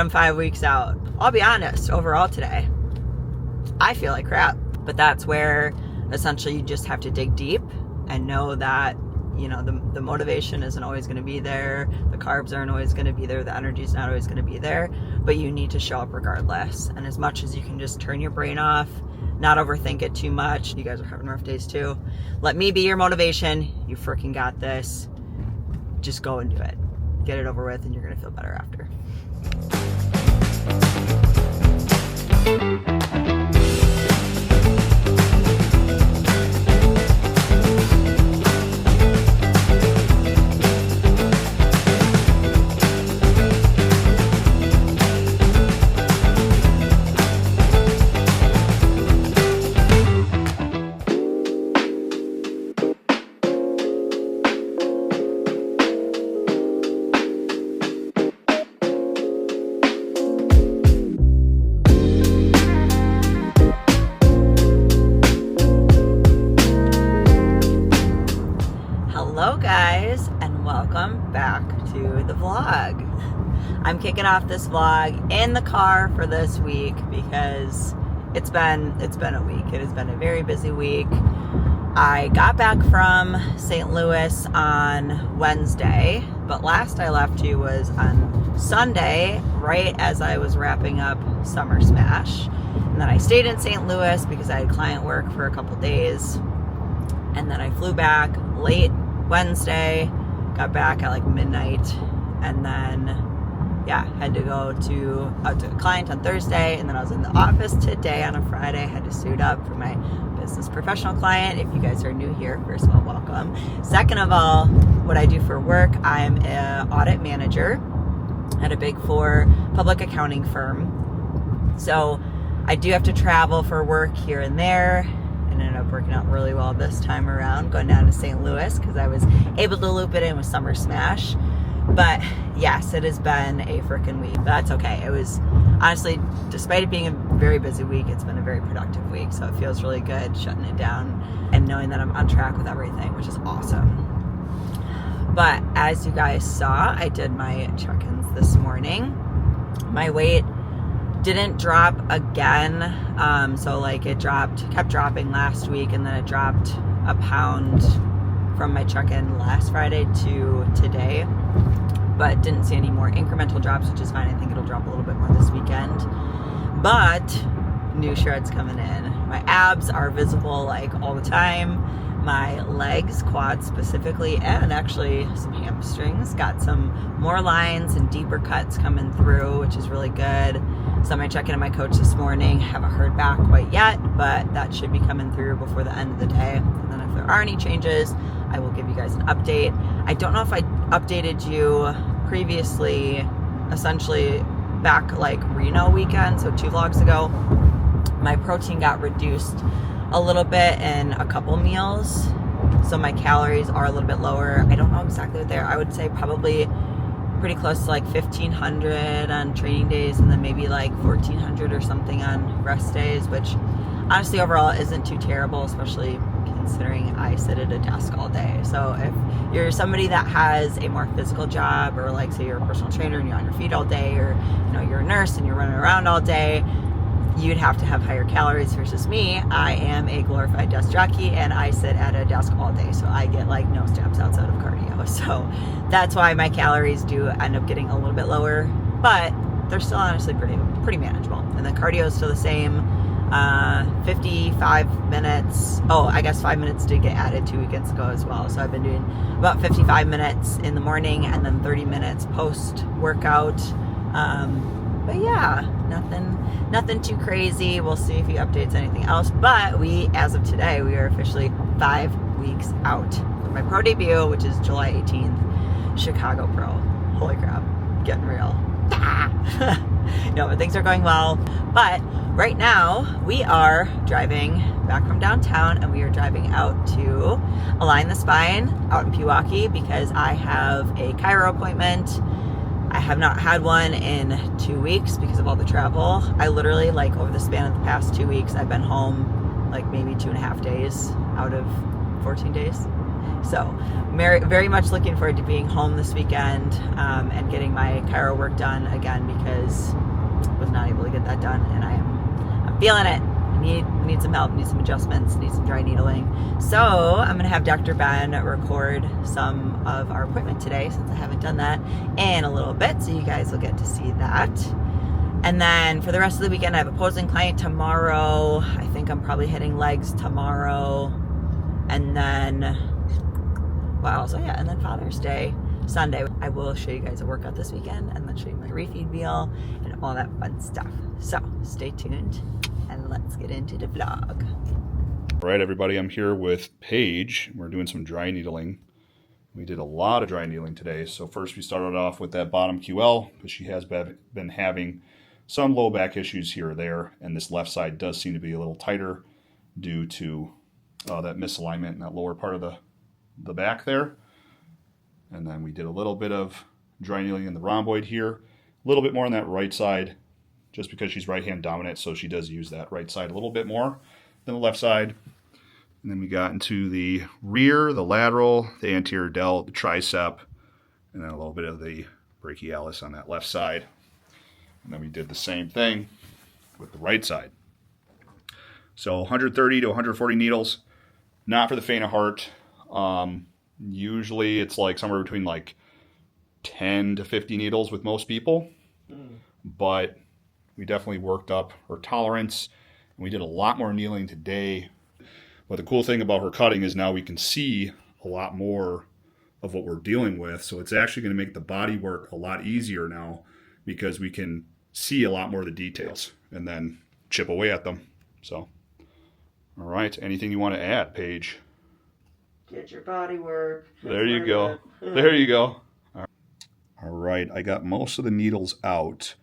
I'm 5 weeks out. I'll be honest, overall today, I feel like crap. But that's where essentially you just have to dig deep and know that, you know, the motivation isn't always going to be there. The carbs aren't always going to be there. The energy's not always going to be there. But you need to show up regardless. And as much as you can just turn your brain off, not overthink it too much. You guys are having rough days too. Let me be your motivation. You freaking got this. Just go and do it. Get it over with and you're going to feel better after. Hello guys, and welcome back to the vlog. I'm kicking off this vlog in the car for this week because it's been a week. It has been a very busy week. I got back from St. Louis on Wednesday, but last I left you was on Sunday, right as I was wrapping up Summer Smash. And then I stayed in St. Louis because I had client work for a couple days. And then I flew back late Wednesday, got back at like midnight, and then had to go to a client on Thursday, and then I was in the office today on a Friday. I had to suit up for my business professional client. If you guys are new here, first of all, welcome. Second of all, what I do for work, I'm an audit manager at a Big Four public accounting firm. So I do have to travel for work here and there. Ended up working out really well this time around, going down to St. Louis because I was able to loop it in with Summer Smash. But yes, it has been a freaking week, but that's okay. It was honestly, despite it being a very busy week, it's been a very productive week. So it feels really good shutting it down and knowing that I'm on track with everything, which is awesome. But as you guys saw, I did my check-ins this morning. My weight didn't drop again, so like it kept dropping last week, and then it dropped a pound from my check-in last Friday to today, but didn't see any more incremental drops, which is fine. I think it'll drop a little bit more this weekend, but new shreds coming in. My abs are visible like all the time. My legs, quads specifically, and actually some hamstrings, got some more lines and deeper cuts coming through, which is really good. So I might check in on my coach this morning. Haven't heard back quite yet, but that should be coming through before the end of the day. And then if there are any changes, I will give you guys an update. I don't know if I updated you previously, essentially back like Reno weekend, so 2 vlogs ago. My protein got reduced a little bit in a couple meals, so my calories are a little bit lower. I don't know exactly what they are. I would say probably pretty close to like 1,500 on training days, and then maybe like 1,400 or something on rest days, which honestly overall isn't too terrible, especially considering I sit at a desk all day. So if you're somebody that has a more physical job, or like say you're a personal trainer and you're on your feet all day, or you know, you're a nurse and you're running around all day, you'd have to have higher calories versus me. I am a glorified desk jockey and I sit at a desk all day, so I get like no steps outside of cardio. So that's why my calories do end up getting a little bit lower, but they're still honestly pretty manageable. And the cardio is still the same. 55 minutes. Oh, I guess 5 minutes did get added 2 weekends ago as well. So I've been doing about 55 minutes in the morning and then 30 minutes post workout. But yeah, nothing too crazy. We'll see if he updates anything else. But as of today, we are officially 5 weeks out from my pro debut, which is July 18th, Chicago Pro. Holy crap, getting real. No, but things are going well. But right now, we are driving back from downtown, and we are driving out to Align the Spine out in Pewaukee because I have a chiro appointment. I have not had one in 2 weeks because of all the travel. I literally, like, over the span of the past 2 weeks, I've been home like maybe 2.5 days out of 14 days. So very much looking forward to being home this weekend and getting my chiro work done again, because I was not able to get that done, and I'm feeling it. Need some help, need some adjustments, need some dry needling. So I'm gonna have Dr. Ben record some of our appointment today, since I haven't done that in a little bit, so you guys will get to see that. And then for the rest of the weekend, I have a posing client tomorrow. I think I'm probably hitting legs tomorrow. And then, wow, so yeah, and then Father's Day, Sunday. I will show you guys a workout this weekend, and then show you my refeed meal and all that fun stuff. So stay tuned, and let's get into the vlog. All right, everybody, I'm here with Paige. We're doing some dry needling. We did a lot of dry needling today. So first we started off with that bottom QL, because she has been having some low back issues here or there, and this left side does seem to be a little tighter due to that misalignment in that lower part of the back there. And then we did a little bit of dry needling in the rhomboid here, a little bit more on that right side, just because she's right hand dominant, so she does use that right side a little bit more than the left side. And then we got into the rear, the lateral, the anterior delt, the tricep, and then a little bit of the brachialis on that left side. And then we did the same thing with the right side. So 130 to 140 needles, not for the faint of heart. Usually it's like somewhere between like 10 to 50 needles with most people. But we definitely worked up her tolerance, and we did a lot more needling today. But the cool thing about her cutting is now we can see a lot more of what we're dealing with. So it's actually going to make the body work a lot easier now, because we can see a lot more of the details and then chip away at them. So, all right. Anything you want to add, Paige? Get your body work. There you go. There you go. All right. I got most of the needles out.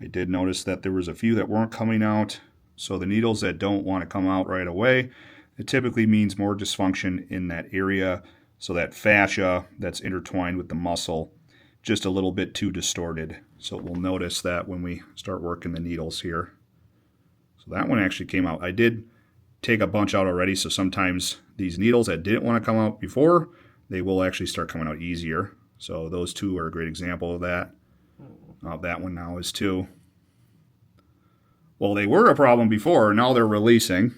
I did notice that there was a few that weren't coming out. So the needles that don't want to come out right away, it typically means more dysfunction in that area. So that fascia that's intertwined with the muscle, just a little bit too distorted. So we'll notice that when we start working the needles here. So that one actually came out. I did take a bunch out already, so sometimes these needles that didn't want to come out before, they will actually start coming out easier. So those two are a great example of that. That one now is too. Well, they were a problem before, now they're releasing.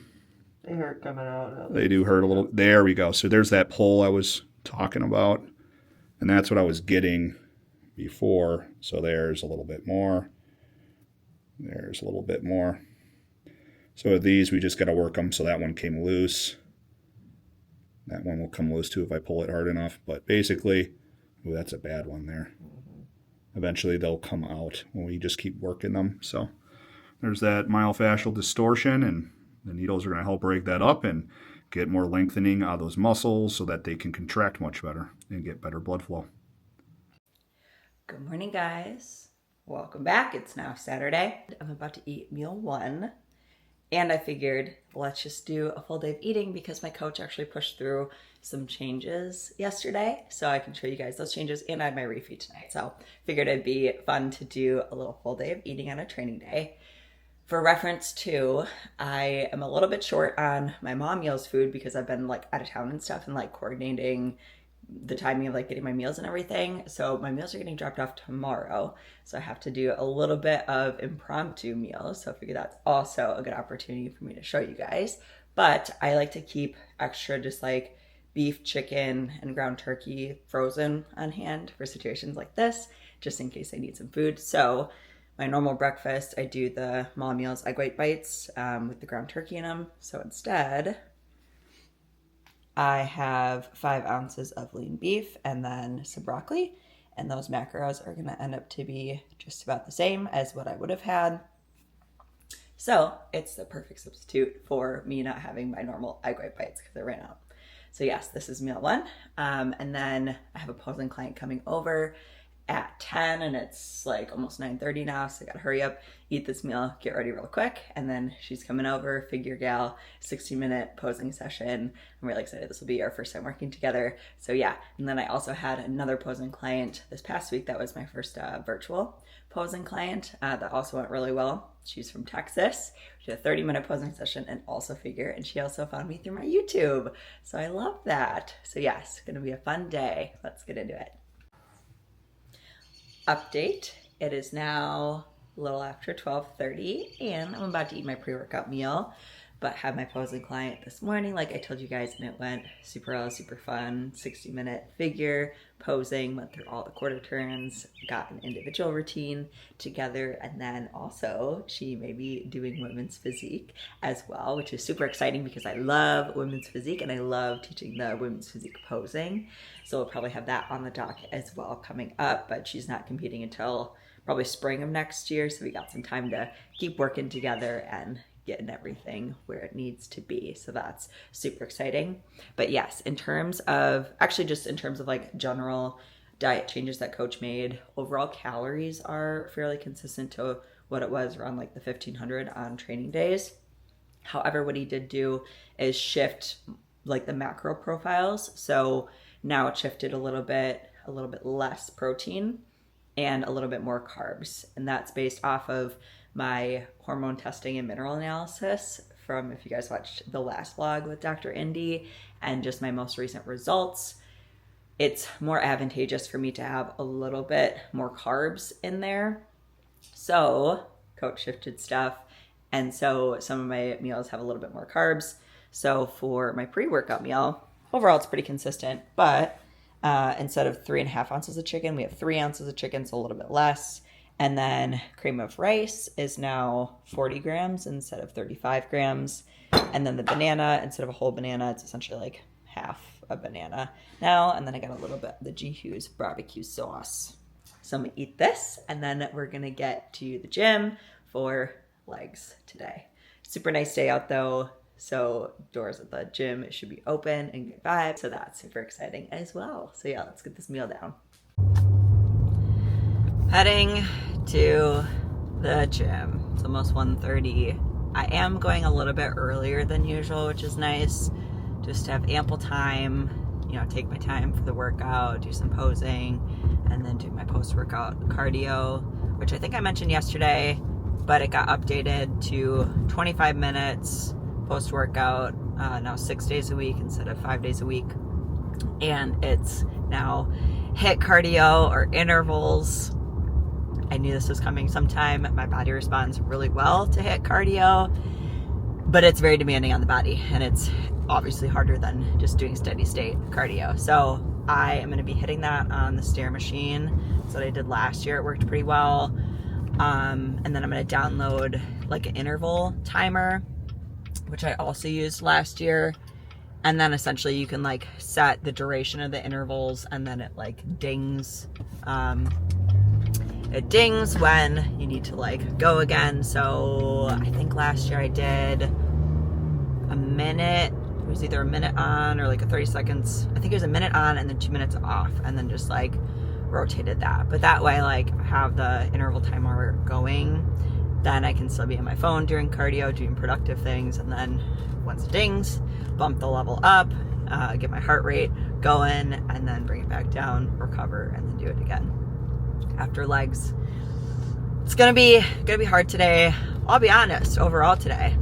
They hurt coming out. They do hurt a little. There we go. So there's that pull I was talking about, and that's what I was getting before. So there's a little bit more. There's a little bit more. So with these, we just got to work them. So that one came loose. That one will come loose too if I pull it hard enough. But basically, ooh, that's a bad one there. Eventually they'll come out when we just keep working them. So there's that myofascial distortion, and the needles are going to help break that up and get more lengthening out of those muscles so that they can contract much better and get better blood flow. Good morning, guys. Welcome back. It's now Saturday. I'm about to eat meal one. And I figured, let's just do a full day of eating, because my coach actually pushed through some changes yesterday. So I can show you guys those changes, and I had my refeed tonight. So figured it'd be fun to do a little full day of eating on a training day. For reference too, I am a little bit short on my mom meals food, because I've been like out of town and stuff, and like coordinating the timing of like getting my meals and everything. So my meals are getting dropped off tomorrow. So I have to do a little bit of impromptu meals. So I figure that's also a good opportunity for me to show you guys. But I like to keep extra just like beef, chicken, and ground turkey frozen on hand for situations like this, just in case I need some food. So my normal breakfast, I do the mom meals egg white bites with the ground turkey in them. So instead, I have 5 ounces of lean beef and then some broccoli, and those macros are going to end up to be just about the same as what I would have had. So it's the perfect substitute for me not having my normal egg white bites because I ran out. So yes, this is meal one. And then I have a posing client coming over, at 10 and it's like almost 9:30 now, so I gotta hurry up, eat this meal, get ready real quick, and then she's coming over, figure gal, 60-minute posing session. I'm really excited. This will be our first time working together. So yeah, and then I also had another posing client this past week. That was my first virtual posing client. That also went really well. She's from Texas. She had a 30-minute posing session and also figure, and she also found me through my YouTube. So I love that. So yes, gonna be a fun day. Let's get into it. Update. It is now a little after 12:30 and I'm about to eat my pre-workout meal, but had my posing client this morning like I told you guys, and it went super fun. 60-minute figure posing, went through all the quarter turns, got an individual routine together, and then also she may be doing women's physique as well, which is super exciting because I love women's physique and I love teaching the women's physique posing. So we'll probably have that on the docket as well coming up, but she's not competing until probably spring of next year, so we got some time to keep working together and getting everything where it needs to be. So that's super exciting. But yes, in terms of like general diet changes that coach made, overall calories are fairly consistent to what it was around like the 1500 on training days. However, what he did do is shift like the macro profiles. So now it shifted a little bit less protein and a little bit more carbs. And that's based off of my hormone testing and mineral analysis from, if you guys watched the last vlog with Dr. Indy, and just my most recent results. It's more advantageous for me to have a little bit more carbs in there. So coach shifted stuff. And so some of my meals have a little bit more carbs. So for my pre-workout meal, overall it's pretty consistent, but instead of 3.5 ounces of chicken, we have 3 ounces of chicken, so a little bit less. And then cream of rice is now 40 grams instead of 35 grams. And then the banana, instead of a whole banana, it's essentially like half a banana now. And then I got a little bit of the G. Hughes barbecue sauce. So I'm gonna eat this, and then we're gonna get to the gym for legs today. Super nice day out though. So doors at the gym should be open and good vibes. So that's super exciting as well. So yeah, let's get this meal down. Heading to the gym. It's almost 1:30. I am going a little bit earlier than usual, which is nice. Just to have ample time, take my time for the workout, do some posing, and then do my post-workout cardio, which I think I mentioned yesterday, but it got updated to 25 minutes post-workout, now 6 days a week instead of 5 days a week. And it's now HIIT cardio or intervals. I knew this was coming sometime. My body responds really well to HIIT cardio, but it's very demanding on the body, and it's obviously harder than just doing steady state cardio. So I am going to be hitting that on the stair machine. That's what I did last year. It worked pretty well. And then I'm going to download like an interval timer, which I also used last year. And then essentially you can like set the duration of the intervals, and then it like dings. It dings when you need to like go again. So I think last year I did a minute. It was either a minute on or like a 30 seconds. I think it was a minute on and then 2 minutes off, and then just like rotated that. But that way, like, I have the interval timer going, then I can still be on my phone during cardio, doing productive things. And then once it dings, bump the level up, get my heart rate going, and then bring it back down, recover, and then do it again. After legs, it's gonna be hard today. I'll be honest, overall today,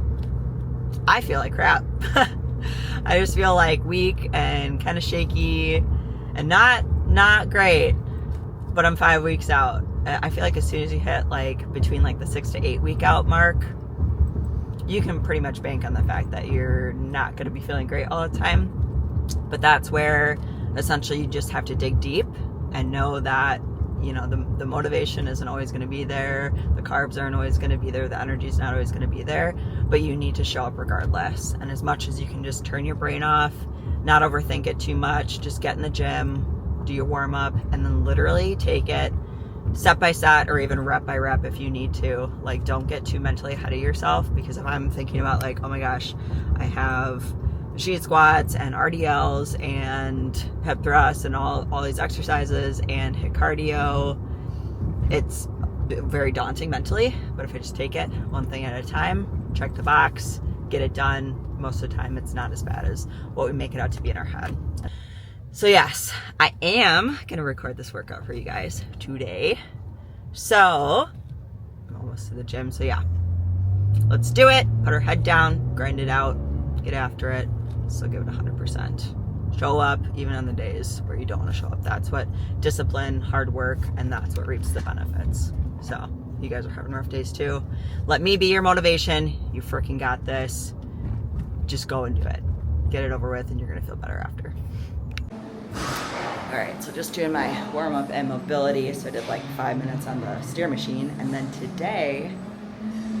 I feel like crap. I just feel like weak and kind of shaky and not great, but I'm 5 weeks out. I feel like as soon as you hit like between like the 6 to 8 week out mark, you can pretty much bank on the fact that you're not going to be feeling great all the time. But that's where essentially you just have to dig deep and know that, the motivation isn't always going to be there. The carbs aren't always going to be there. The energy's not always going to be there, but you need to show up regardless. And as much as you can just turn your brain off, not overthink it too much, just get in the gym, do your warm up, and then literally take it set by set or even rep by rep if you need to. Like, don't get too mentally ahead of yourself, because if I'm thinking about like, oh my gosh, I have machine squats and RDLs and hip thrusts and all these exercises and hit cardio. It's very daunting mentally, but if I just take it one thing at a time, check the box, get it done, most of the time it's not as bad as what we make it out to be in our head. So yes, I am gonna record this workout for you guys today. So I'm almost to the gym, so yeah, let's do it. Put our head down, grind it out, get after it. So give it 100%. Show up even on the days where you don't want to show up. That's what discipline, hard work, and that's what reaps the benefits. So you guys are having rough days too. Let me be your motivation. You freaking got this. Just go and do it. Get it over with and you're gonna feel better after. All right, so just doing my warm up and mobility. So I did like 5 minutes on the steer machine. And then today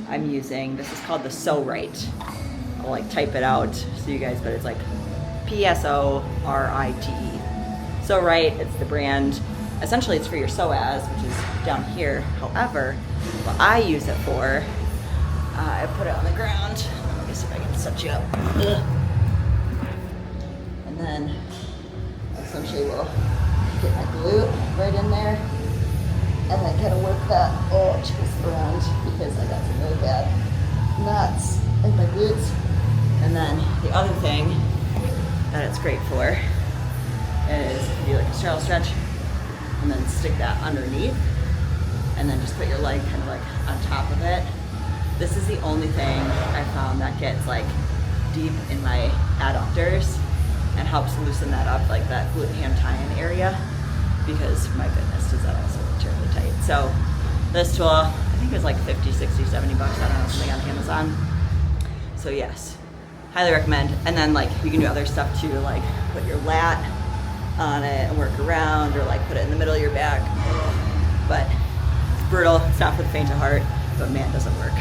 I'm using, this is called the So Right. I'll like type it out so you guys, but it's like PSORITE. So Right, it's the brand. Essentially it's for your psoas, which is down here. However, what I use it for, I put it on the ground. Let me see if I can set you up. Ugh. And then essentially we'll get my glute right in there and then kind of work that twist around because I got some really bad knots in my glutes. And then the other thing that it's great for is do like a straddle stretch and then stick that underneath and then just put your leg kind of like on top of it. This is the only thing I found that gets like deep in my adductors and helps loosen that up, like that glute ham tie-in area, because my goodness, does that also look terribly tight. So this tool, I think it was like 50, 60, 70 bucks, I don't know, something on Amazon. So yes, highly recommend. And then like you can do other stuff too, like put your lat on it and work around, or like put it in the middle of your back. But it's brutal, it's not for the faint of heart, but man, does it work.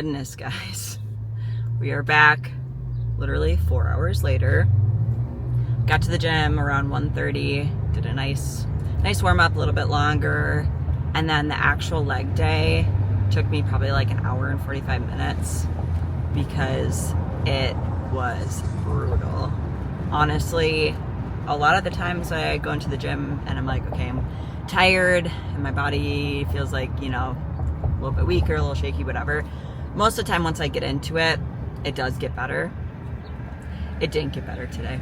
goodness, guys. We are back literally 4 hours later. Got to the gym around 1:30, did a nice warm up, a little bit longer, and then the actual leg day took me probably like an hour and 45 minutes because it was brutal. Honestly, a lot of the times I go into the gym and I'm like, okay, I'm tired and my body feels like, you know, a little bit weaker, a little shaky, whatever. Most of the time once I get into it, it does get better. It didn't get better today.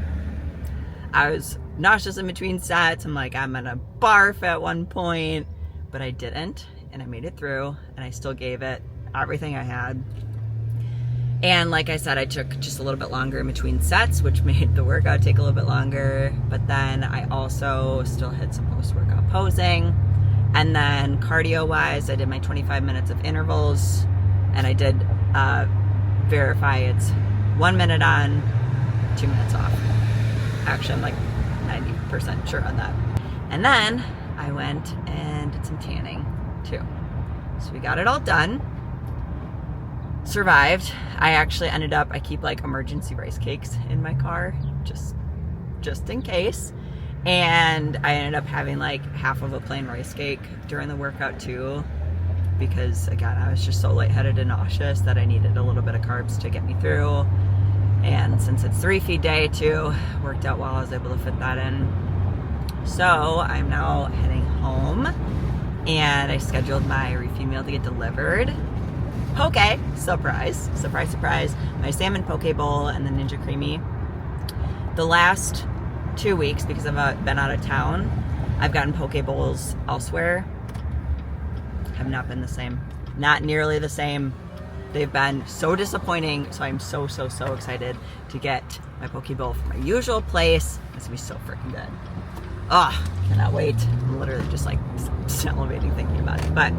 I was nauseous in between sets. I'm like, I'm gonna barf at one point, but I didn't, and I made it through, and I still gave it everything I had. And like I said, I took just a little bit longer in between sets, which made the workout take a little bit longer. But then I also still hit some post-workout posing. And then cardio-wise, I did my 25 minutes of intervals, and I did verify it's 1 minute on, 2 minutes off. Actually, I'm like 90% sure on that. And then I went and did some tanning too. So we got it all done. Survived. I actually ended up, I keep like emergency rice cakes in my car just in case. And I ended up having like half of a plain rice cake during the workout too, because again, I was just so lightheaded and nauseous that I needed a little bit of carbs to get me through. And since it's 3-feed day too, worked out well. I was able to fit that in. So I'm now heading home, and I scheduled my Refeed meal to get delivered. Poke, surprise, surprise, surprise. My salmon poke bowl and the Ninja Creamy. The last 2 weeks, because I've been out of town, I've gotten poke bowls elsewhere. Have not been the same. Not nearly the same. They've been so disappointing, so I'm so excited to get my poke bowl from my usual place. It's gonna be so freaking good. Oh, cannot wait. I'm literally just like salivating thinking about it. But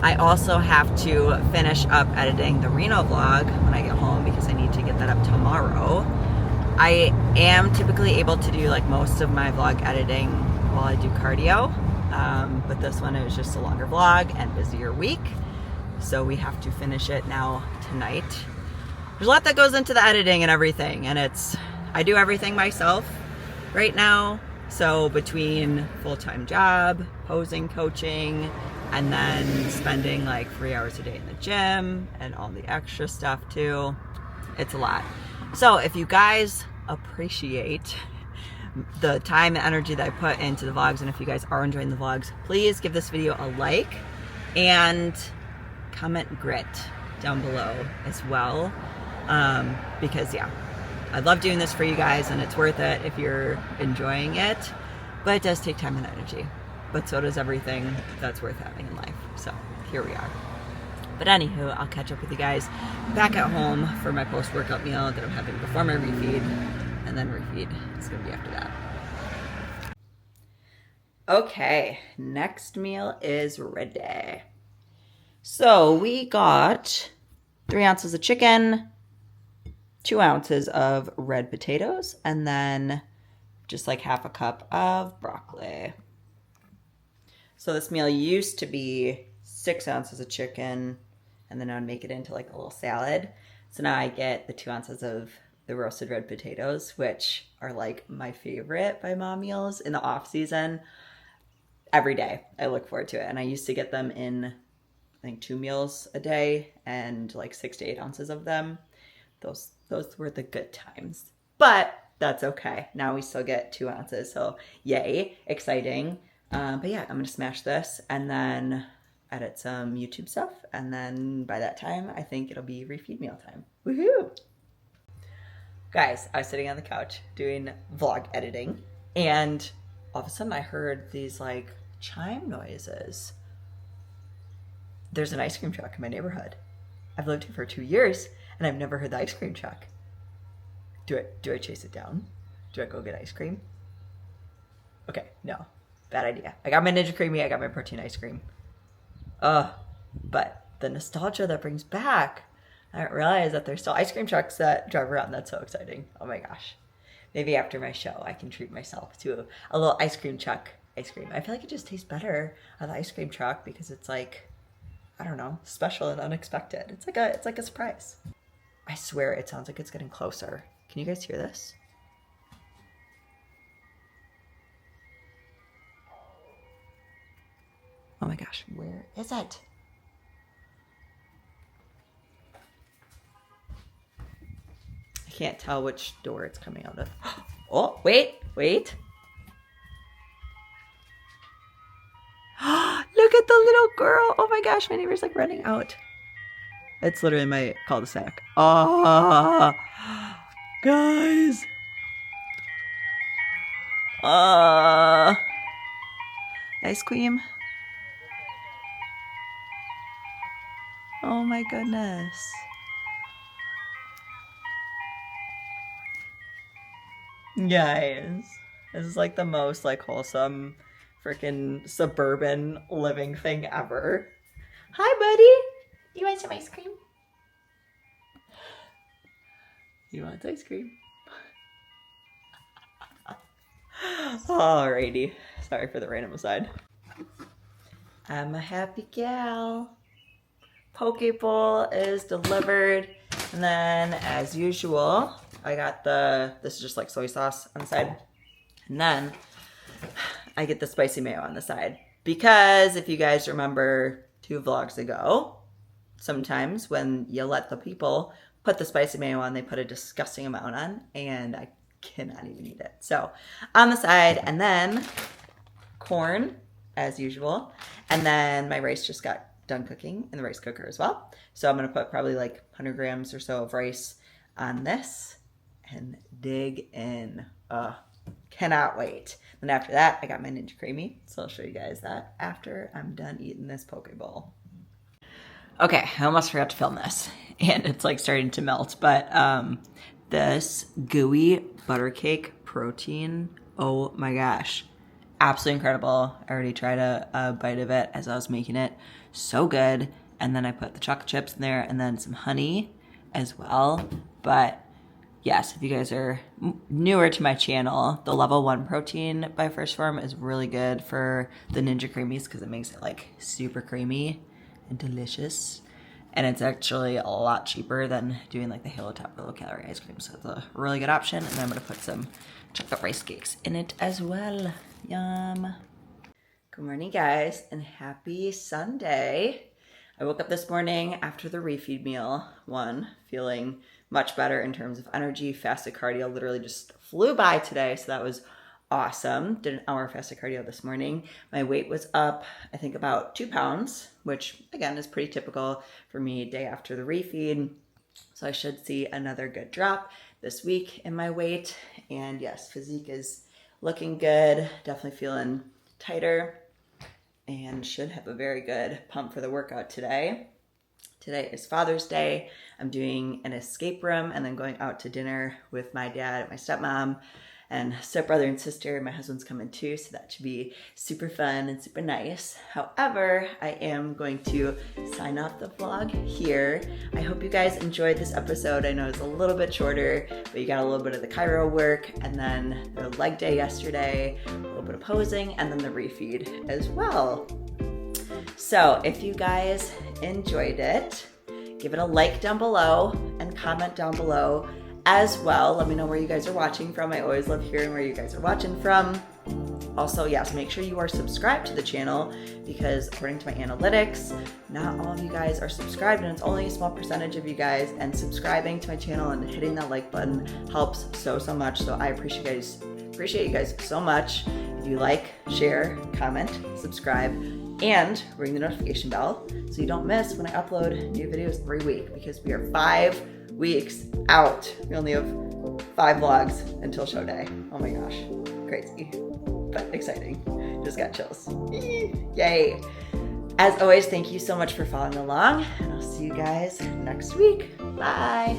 I also have to finish up editing the Reno vlog when I get home because I need to get that up tomorrow. I am typically able to do like most of my vlog editing while I do cardio, but this one is just a longer vlog and busier week, so we have to finish it now tonight. There's a lot that goes into the editing and everything, and I do everything myself right now. So between full-time job, posing, coaching, and then spending like 3 hours a day in the gym and all the extra stuff too, it's a lot. So if you guys appreciate the time and energy that I put into the vlogs, and if you guys are enjoying the vlogs, please give this video a like and comment grit down below as well, because yeah, I love doing this for you guys, and it's worth it if you're enjoying it, but it does take time and energy, but so does everything that's worth having in life. So here we are. But anywho, I'll catch up with you guys back at home for my post-workout meal that I'm having before my refeed, and then refeed is going to be after that. Okay, next meal is ready. So we got 3 ounces of chicken, 2 ounces of red potatoes, and then just like half a cup of broccoli. So this meal used to be 6 ounces of chicken, and then I would make it into like a little salad. So now I get the 2 ounces of the roasted red potatoes, which are like my favorite by Mom Meals in the off season. Every day I look forward to it. And I used to get them in, I think, 2 meals a day and like 6 to 8 ounces of them. Those were the good times, but that's okay. Now we still get 2 ounces. So yay, exciting. But yeah, I'm going to smash this and then edit some YouTube stuff. And then by that time, I think it'll be refeed meal time. Woohoo! Guys, I was sitting on the couch doing vlog editing, and all of a sudden I heard these like chime noises. There's an ice cream truck in my neighborhood. I've lived here for 2 years and I've never heard the ice cream truck. Do I chase it down? Do I go get ice cream? Okay, no. Bad idea. I got my Ninja Creamy, I got my protein ice cream. But the nostalgia that brings back, I didn't realize that there's still ice cream trucks that drive around. That's so exciting. Oh my gosh. Maybe after my show, I can treat myself to a little ice cream truck ice cream. I feel like it just tastes better on the ice cream truck because it's like, I don't know, special and unexpected. It's like a surprise. I swear it sounds like it's getting closer. Can you guys hear this? Oh my gosh, where is it? I can't tell which door it's coming out of. Oh, wait. Look at the little girl. Oh my gosh, my neighbor's like running out. It's literally my cul-de-sac. Oh, guys. Ice cream. Oh my goodness. Guys, this is like the most like wholesome freaking suburban living thing ever. Hi, buddy. You want some ice cream? You want ice cream? Alrighty. Sorry for the random aside. I'm a happy gal. Poke bowl is delivered. And then, as usual, I got this is just like soy sauce on the side. And then I get the spicy mayo on the side. Because if you guys remember 2 vlogs ago, sometimes when you let the people put the spicy mayo on, they put a disgusting amount on. And I cannot even eat it. So on the side, and then corn, as usual. And then my rice just got done cooking in the rice cooker as well. So I'm going to put probably like 100 grams or so of rice on this and dig in. Cannot wait. Then after that, I got my Ninja Creamy. So I'll show you guys that after I'm done eating this poke bowl. Okay, I almost forgot to film this. And it's like starting to melt. But this gooey butter cake protein, oh my gosh. Absolutely incredible. I already tried a bite of it as I was making it. So good. And then I put the chocolate chips in there and then some honey as well. But yes, if you guys are newer to my channel, the level 1 protein by First Form is really good for the Ninja Creamies because it makes it like super creamy and delicious. And it's actually a lot cheaper than doing like the Halo Top low calorie ice cream. So it's a really good option. And then I'm going to put some chocolate rice cakes in it as well. Yum. Good morning, guys, and happy Sunday. I woke up this morning after the Refeed Meal 1, feeling much better in terms of energy. Fasted cardio literally just flew by today, so that was awesome. Did an hour fasted cardio this morning. My weight was up, I think, about 2 pounds, which, again, is pretty typical for me day after the refeed. So I should see another good drop this week in my weight. And yes, Physique is looking good. Definitely feeling tighter. And should have a very good pump for the workout today. Today is Father's Day. I'm doing an escape room and then going out to dinner with my dad, my stepmom, and stepbrother and sister. My husband's coming too, so that should be super fun and super nice. However, I am going to sign off the vlog here. I hope you guys enjoyed this episode. I know it's a little bit shorter, but you got a little bit of the chiro work and then the leg day yesterday, a little bit of posing, and then the refeed as well. So if you guys enjoyed it, give it a like down below and comment down below as well. Let me know where you guys are watching from. I always love hearing where you guys are watching from. Also, yes, make sure you are subscribed to the channel because according to my analytics, not all of you guys are subscribed and it's only a small percentage of you guys, and subscribing to my channel and hitting that like button helps so much. So I appreciate you guys so much. If you like, share, comment, subscribe, and ring the notification bell so you don't miss when I upload new videos every week, because we are 5 weeks out. We only have 5 vlogs until show day. Oh my gosh, crazy, but exciting. Just got chills. Yay. As always, thank you so much for following along, and I'll see you guys next week. Bye.